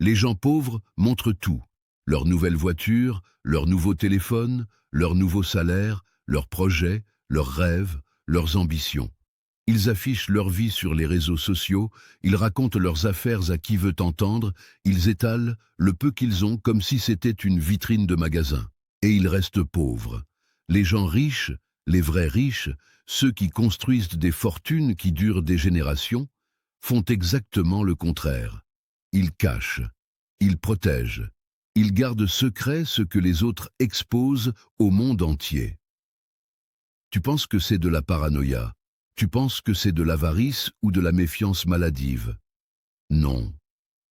Les gens pauvres montrent tout. Leur nouvelle voiture, leur nouveau téléphone, leur nouveau salaire, leurs projets, leurs rêves, leurs ambitions. Ils affichent leur vie sur les réseaux sociaux, ils racontent leurs affaires à qui veut entendre, ils étalent le peu qu'ils ont comme si c'était une vitrine de magasin. Et ils restent pauvres. Les gens riches, les vrais riches, ceux qui construisent des fortunes qui durent des générations, font exactement le contraire. Ils cachent, ils protègent, ils gardent secret ce que les autres exposent au monde entier. Tu penses que c'est de la paranoïa, tu penses que c'est de l'avarice ou de la méfiance maladive. Non,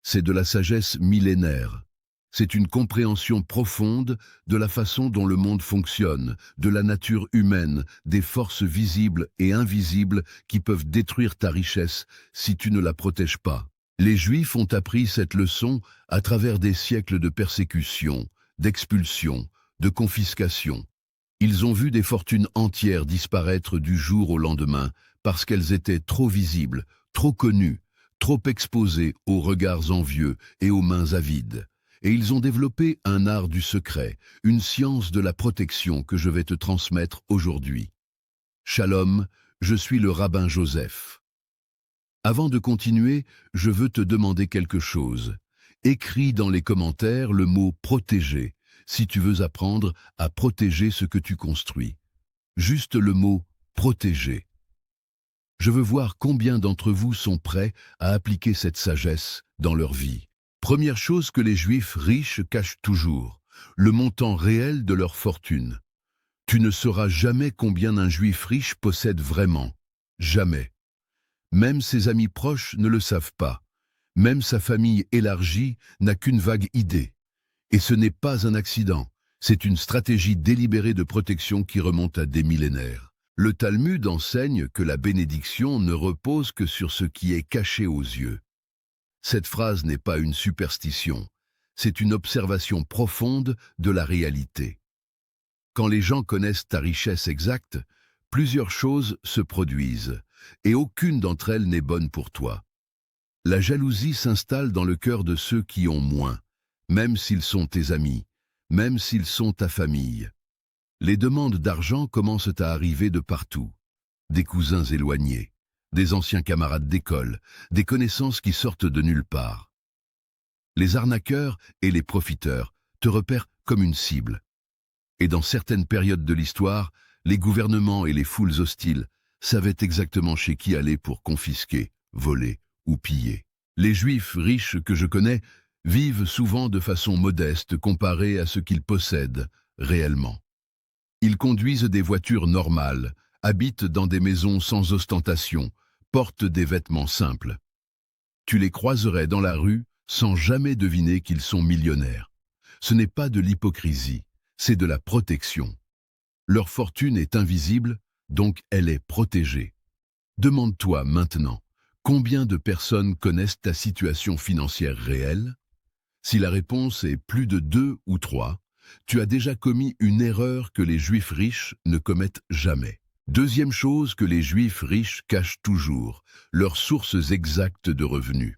c'est de la sagesse millénaire. C'est une compréhension profonde de la façon dont le monde fonctionne, de la nature humaine, des forces visibles et invisibles qui peuvent détruire ta richesse si tu ne la protèges pas. Les Juifs ont appris cette leçon à travers des siècles de persécution, d'expulsion, de confiscation. Ils ont vu des fortunes entières disparaître du jour au lendemain parce qu'elles étaient trop visibles, trop connues, trop exposées aux regards envieux et aux mains avides. Et ils ont développé un art du secret, une science de la protection que je vais te transmettre aujourd'hui. Shalom, je suis le rabbin Joseph. Avant de continuer, je veux te demander quelque chose. Écris dans les commentaires le mot « protéger » si tu veux apprendre à protéger ce que tu construis. Juste le mot « protéger ». Je veux voir combien d'entre vous sont prêts à appliquer cette sagesse dans leur vie. Première chose que les Juifs riches cachent toujours, le montant réel de leur fortune. Tu ne sauras jamais combien un Juif riche possède vraiment. Jamais. Même ses amis proches ne le savent pas. Même sa famille élargie n'a qu'une vague idée. Et ce n'est pas un accident, c'est une stratégie délibérée de protection qui remonte à des millénaires. Le Talmud enseigne que la bénédiction ne repose que sur ce qui est caché aux yeux. Cette phrase n'est pas une superstition, c'est une observation profonde de la réalité. Quand les gens connaissent ta richesse exacte, plusieurs choses se produisent, et aucune d'entre elles n'est bonne pour toi. La jalousie s'installe dans le cœur de ceux qui ont moins, même s'ils sont tes amis, même s'ils sont ta famille. Les demandes d'argent commencent à arriver de partout. Des cousins éloignés, des anciens camarades d'école, des connaissances qui sortent de nulle part. Les arnaqueurs et les profiteurs te repèrent comme une cible. Et dans certaines périodes de l'histoire, les gouvernements et les foules hostiles savaient exactement chez qui aller pour confisquer, voler ou piller. Les Juifs riches que je connais vivent souvent de façon modeste comparée à ce qu'ils possèdent réellement. Ils conduisent des voitures normales, habitent dans des maisons sans ostentation, portent des vêtements simples. Tu les croiserais dans la rue sans jamais deviner qu'ils sont millionnaires. Ce n'est pas de l'hypocrisie, c'est de la protection. Leur fortune est invisible, donc elle est protégée. Demande-toi maintenant, combien de personnes connaissent ta situation financière réelle ? Si la réponse est plus de 2 ou 3, tu as déjà commis une erreur que les Juifs riches ne commettent jamais. Deuxième chose que les Juifs riches cachent toujours, leurs sources exactes de revenus.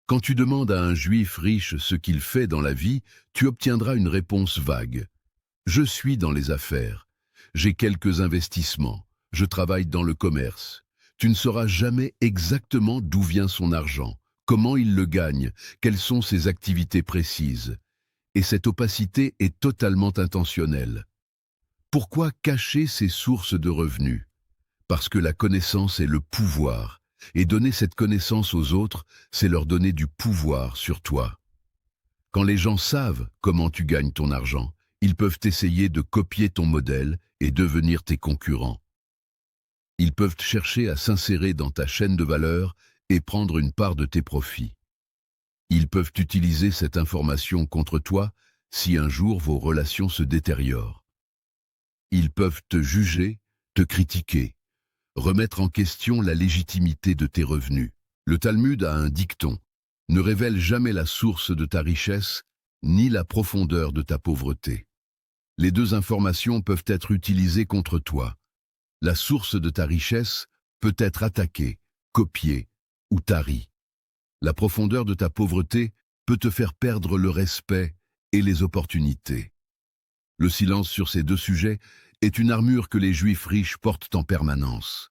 Quand tu demandes à un Juif riche ce qu'il fait dans la vie, tu obtiendras une réponse vague. Je suis dans les affaires, j'ai quelques investissements, je travaille dans le commerce. Tu ne sauras jamais exactement d'où vient son argent, comment il le gagne, quelles sont ses activités précises. Et cette opacité est totalement intentionnelle. Pourquoi cacher ces sources de revenus? Parce que la connaissance est le pouvoir, et donner cette connaissance aux autres, c'est leur donner du pouvoir sur toi. Quand les gens savent comment tu gagnes ton argent, ils peuvent essayer de copier ton modèle et devenir tes concurrents. Ils peuvent chercher à s'insérer dans ta chaîne de valeur et prendre une part de tes profits. Ils peuvent utiliser cette information contre toi si un jour vos relations se détériorent. Ils peuvent te juger, te critiquer, remettre en question la légitimité de tes revenus. Le Talmud a un dicton: ne révèle jamais la source de ta richesse, ni la profondeur de ta pauvreté. Les deux informations peuvent être utilisées contre toi. La source de ta richesse peut être attaquée, copiée ou tarie. La profondeur de ta pauvreté peut te faire perdre le respect et les opportunités. Le silence sur ces deux sujets est une armure que les Juifs riches portent en permanence.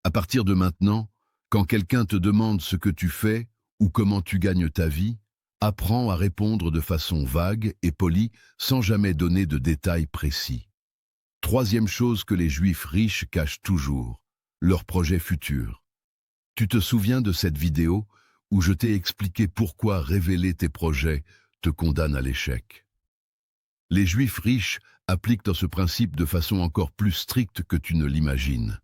À partir de maintenant, quand quelqu'un te demande ce que tu fais ou comment tu gagnes ta vie, apprends à répondre de façon vague et polie sans jamais donner de détails précis. Troisième chose que les Juifs riches cachent toujours, leurs projets futurs. Tu te souviens de cette vidéo où je t'ai expliqué pourquoi révéler tes projets te condamne à l'échec. Les Juifs riches appliquent ce principe de façon encore plus stricte que tu ne l'imagines.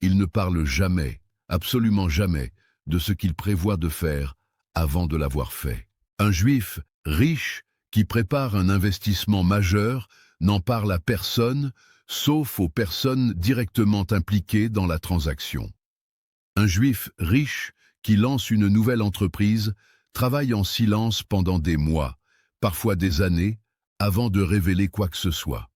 Ils ne parlent jamais, absolument jamais, de ce qu'ils prévoient de faire avant de l'avoir fait. Un Juif riche qui prépare un investissement majeur n'en parle à personne, sauf aux personnes directement impliquées dans la transaction. Un Juif riche qui lance une nouvelle entreprise travaille en silence pendant des mois, parfois des années, avant de révéler quoi que ce soit.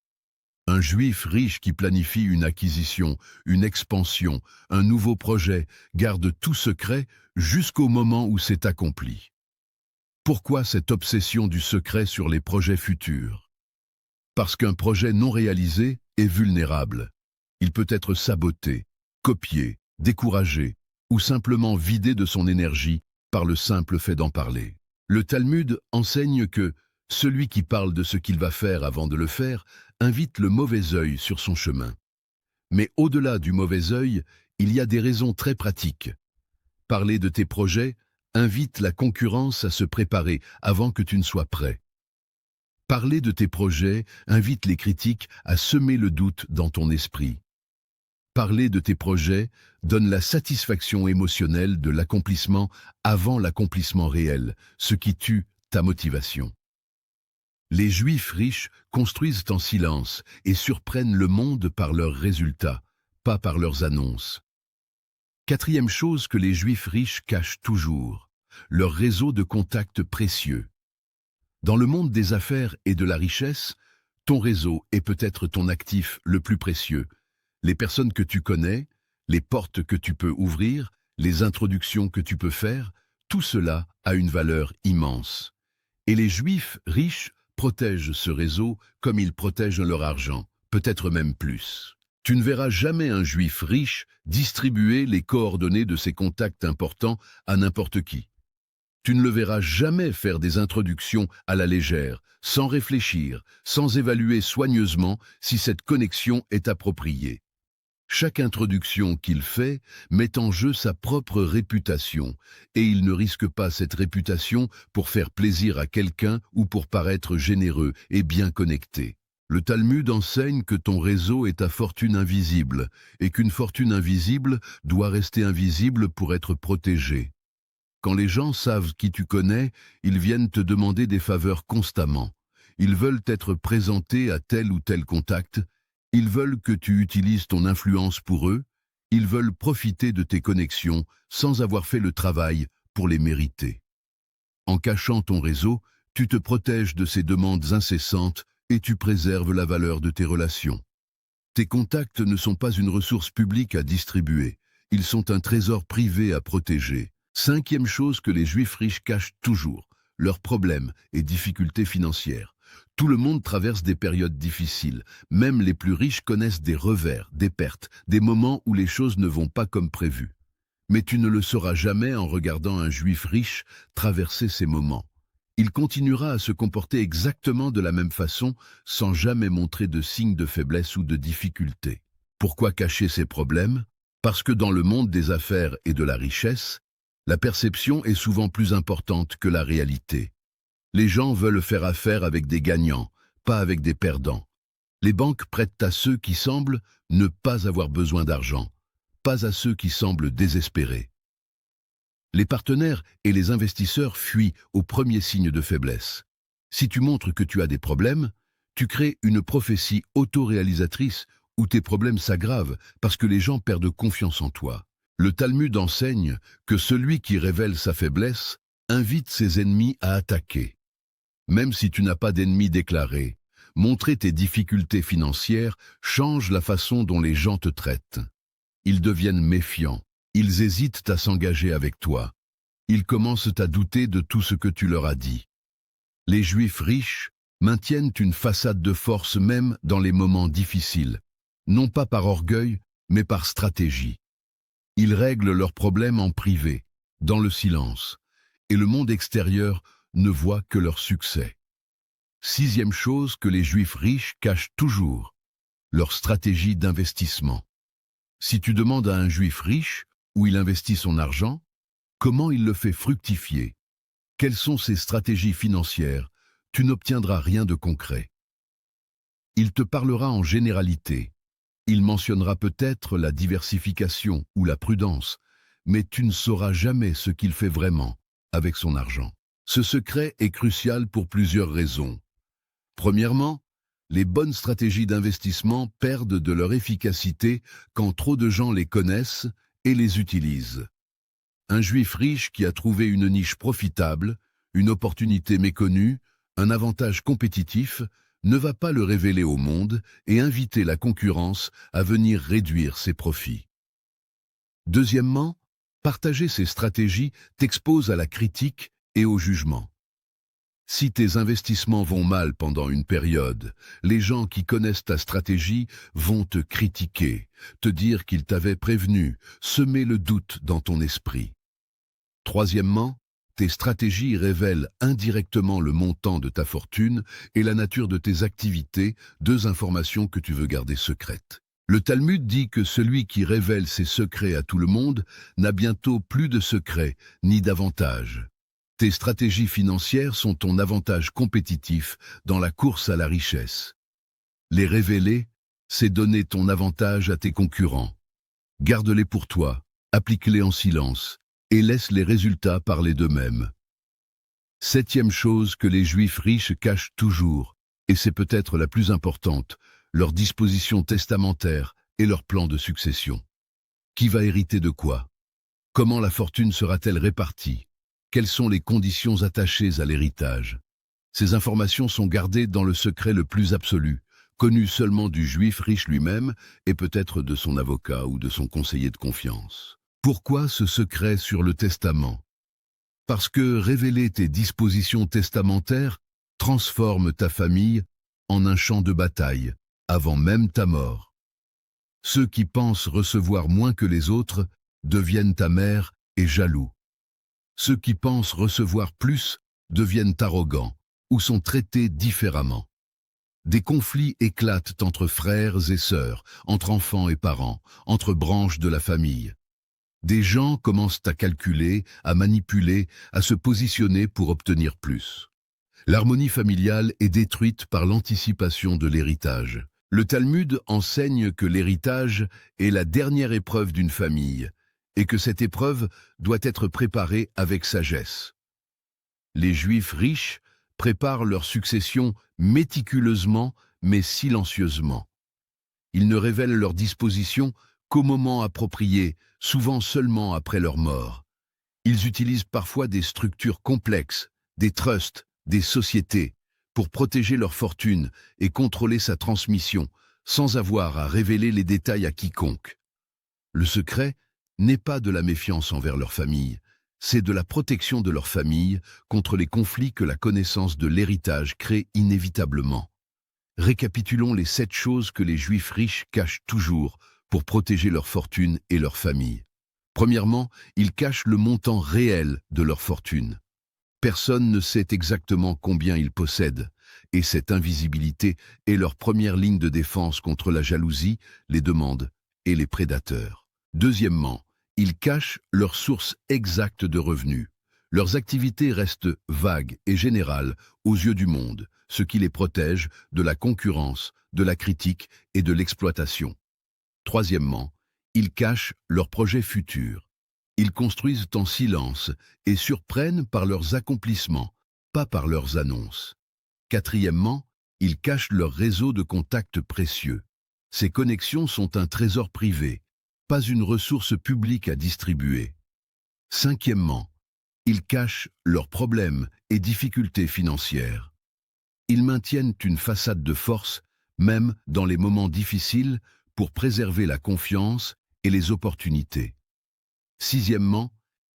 Un Juif riche qui planifie une acquisition, une expansion, un nouveau projet, garde tout secret jusqu'au moment où c'est accompli. Pourquoi cette obsession du secret sur les projets futurs? Parce qu'un projet non réalisé est vulnérable. Il peut être saboté, copié, découragé ou simplement vidé de son énergie par le simple fait d'en parler. Le Talmud enseigne que celui qui parle de ce qu'il va faire avant de le faire invite le mauvais œil sur son chemin. Mais au-delà du mauvais œil, il y a des raisons très pratiques. Parler de tes projets invite la concurrence à se préparer avant que tu ne sois prêt. Parler de tes projets invite les critiques à semer le doute dans ton esprit. Parler de tes projets donne la satisfaction émotionnelle de l'accomplissement avant l'accomplissement réel, ce qui tue ta motivation. Les Juifs riches construisent en silence et surprennent le monde par leurs résultats, pas par leurs annonces. Quatrième chose que les Juifs riches cachent toujours, leur réseau de contacts précieux. Dans le monde des affaires et de la richesse, ton réseau est peut-être ton actif le plus précieux. Les personnes que tu connais, les portes que tu peux ouvrir, les introductions que tu peux faire, tout cela a une valeur immense. Et les Juifs riches protègent ce réseau comme ils protègent leur argent, peut-être même plus. Tu ne verras jamais un Juif riche distribuer les coordonnées de ses contacts importants à n'importe qui. Tu ne le verras jamais faire des introductions à la légère, sans réfléchir, sans évaluer soigneusement si cette connexion est appropriée. Chaque introduction qu'il fait met en jeu sa propre réputation, et il ne risque pas cette réputation pour faire plaisir à quelqu'un ou pour paraître généreux et bien connecté. Le Talmud enseigne que ton réseau est ta fortune invisible, et qu'une fortune invisible doit rester invisible pour être protégée. Quand les gens savent qui tu connais, ils viennent te demander des faveurs constamment. Ils veulent être présentés à tel ou tel contact. Ils veulent que tu utilises ton influence pour eux, ils veulent profiter de tes connexions sans avoir fait le travail pour les mériter. En cachant ton réseau, tu te protèges de ces demandes incessantes et tu préserves la valeur de tes relations. Tes contacts ne sont pas une ressource publique à distribuer, ils sont un trésor privé à protéger. Cinquième chose que les Juifs riches cachent toujours, leurs problèmes et difficultés financières. Tout le monde traverse des périodes difficiles. Même les plus riches connaissent des revers, des pertes, des moments où les choses ne vont pas comme prévu. Mais tu ne le sauras jamais en regardant un Juif riche traverser ces moments. Il continuera à se comporter exactement de la même façon, sans jamais montrer de signes de faiblesse ou de difficulté. Pourquoi cacher ses problèmes? Parce que dans le monde des affaires et de la richesse, la perception est souvent plus importante que la réalité. Les gens veulent faire affaire avec des gagnants, pas avec des perdants. Les banques prêtent à ceux qui semblent ne pas avoir besoin d'argent, pas à ceux qui semblent désespérés. Les partenaires et les investisseurs fuient au premier signe de faiblesse. Si tu montres que tu as des problèmes, tu crées une prophétie autoréalisatrice où tes problèmes s'aggravent parce que les gens perdent confiance en toi. Le Talmud enseigne que celui qui révèle sa faiblesse invite ses ennemis à attaquer. Même si tu n'as pas d'ennemis déclarés, montrer tes difficultés financières change la façon dont les gens te traitent. Ils deviennent méfiants, ils hésitent à s'engager avec toi. Ils commencent à douter de tout ce que tu leur as dit. Les Juifs riches maintiennent une façade de force même dans les moments difficiles, non pas par orgueil, mais par stratégie. Ils règlent leurs problèmes en privé, dans le silence, et le monde extérieur ne voit que leur succès. Sixième chose que les Juifs riches cachent toujours, leur stratégie d'investissement. Si tu demandes à un Juif riche où il investit son argent, comment il le fait fructifier, quelles sont ses stratégies financières, tu n'obtiendras rien de concret. Il te parlera en généralité. Il mentionnera peut-être la diversification ou la prudence, mais tu ne sauras jamais ce qu'il fait vraiment avec son argent. Ce secret est crucial pour plusieurs raisons. Premièrement, les bonnes stratégies d'investissement perdent de leur efficacité quand trop de gens les connaissent et les utilisent. Un Juif riche qui a trouvé une niche profitable, une opportunité méconnue, un avantage compétitif, ne va pas le révéler au monde et inviter la concurrence à venir réduire ses profits. Deuxièmement, partager ces stratégies t'expose à la critique et au jugement. Si tes investissements vont mal pendant une période, les gens qui connaissent ta stratégie vont te critiquer, te dire qu'ils t'avaient prévenu, semer le doute dans ton esprit. Troisièmement, tes stratégies révèlent indirectement le montant de ta fortune et la nature de tes activités, deux informations que tu veux garder secrètes. Le Talmud dit que celui qui révèle ses secrets à tout le monde n'a bientôt plus de secrets ni d'avantages. Tes stratégies financières sont ton avantage compétitif dans la course à la richesse. Les révéler, c'est donner ton avantage à tes concurrents. Garde-les pour toi, applique-les en silence et laisse les résultats parler d'eux-mêmes. Septième chose que les Juifs riches cachent toujours, et c'est peut-être la plus importante, leurs dispositions testamentaires et leurs plans de succession. Qui va hériter de quoi? Comment la fortune sera-t-elle répartie? Quelles sont les conditions attachées à l'héritage? Ces informations sont gardées dans le secret le plus absolu, connu seulement du Juif riche lui-même et peut-être de son avocat ou de son conseiller de confiance. Pourquoi ce secret sur le testament? Parce que révéler tes dispositions testamentaires transforme ta famille en un champ de bataille, avant même ta mort. Ceux qui pensent recevoir moins que les autres deviennent amers et jaloux. Ceux qui pensent recevoir plus deviennent arrogants ou sont traités différemment. Des conflits éclatent entre frères et sœurs, entre enfants et parents, entre branches de la famille. Des gens commencent à calculer, à manipuler, à se positionner pour obtenir plus. L'harmonie familiale est détruite par l'anticipation de l'héritage. Le Talmud enseigne que l'héritage est la dernière épreuve d'une famille et que cette épreuve doit être préparée avec sagesse. Les Juifs riches préparent leur succession méticuleusement mais silencieusement. Ils ne révèlent leurs dispositions qu'au moment approprié, souvent seulement après leur mort. Ils utilisent parfois des structures complexes, des trusts, des sociétés, pour protéger leur fortune et contrôler sa transmission, sans avoir à révéler les détails à quiconque. Le secret n'est pas de la méfiance envers leur famille, c'est de la protection de leur famille contre les conflits que la connaissance de l'héritage crée inévitablement. Récapitulons les 7 choses que les Juifs riches cachent toujours pour protéger leur fortune et leur famille. Premièrement, ils cachent le montant réel de leur fortune. Personne ne sait exactement combien ils possèdent, et cette invisibilité est leur première ligne de défense contre la jalousie, les demandes et les prédateurs. Deuxièmement, ils cachent leur source exacte de revenus. Leurs activités restent vagues et générales aux yeux du monde, ce qui les protège de la concurrence, de la critique et de l'exploitation. Troisièmement, ils cachent leurs projets futurs. Ils construisent en silence et surprennent par leurs accomplissements, pas par leurs annonces. Quatrièmement, ils cachent leur réseau de contacts précieux. Ces connexions sont un trésor privé, pas une ressource publique à distribuer. Cinquièmement, ils cachent leurs problèmes et difficultés financières. Ils maintiennent une façade de force, même dans les moments difficiles, pour préserver la confiance et les opportunités. Sixièmement,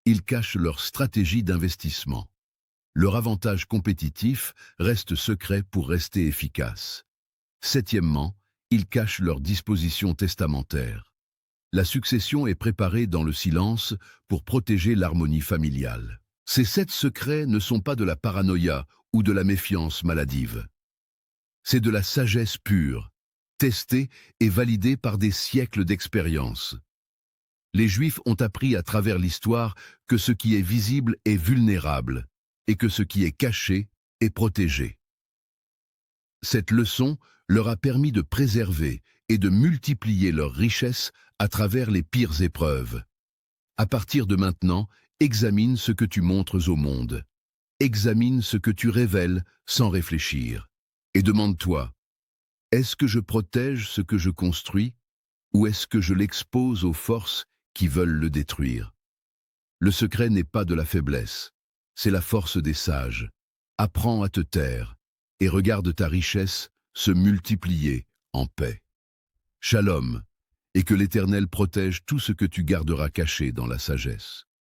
ils cachent leur stratégie d'investissement. Leur avantage compétitif reste secret pour rester efficace. Septièmement, ils cachent leurs dispositions testamentaires. La succession est préparée dans le silence pour protéger l'harmonie familiale. Ces 7 secrets ne sont pas de la paranoïa ou de la méfiance maladive. C'est de la sagesse pure, testée et validée par des siècles d'expérience. Les Juifs ont appris à travers l'histoire que ce qui est visible est vulnérable et que ce qui est caché est protégé. Cette leçon leur a permis de préserver et de multiplier leurs richesses à travers les pires épreuves. À partir de maintenant, examine ce que tu montres au monde. Examine ce que tu révèles sans réfléchir. Et demande-toi, est-ce que je protège ce que je construis ou est-ce que je l'expose aux forces qui veulent le détruire? Le secret n'est pas de la faiblesse, c'est la force des sages. Apprends à te taire et regarde ta richesse se multiplier en paix. Shalom, et que l'Éternel protège tout ce que tu garderas caché dans la sagesse.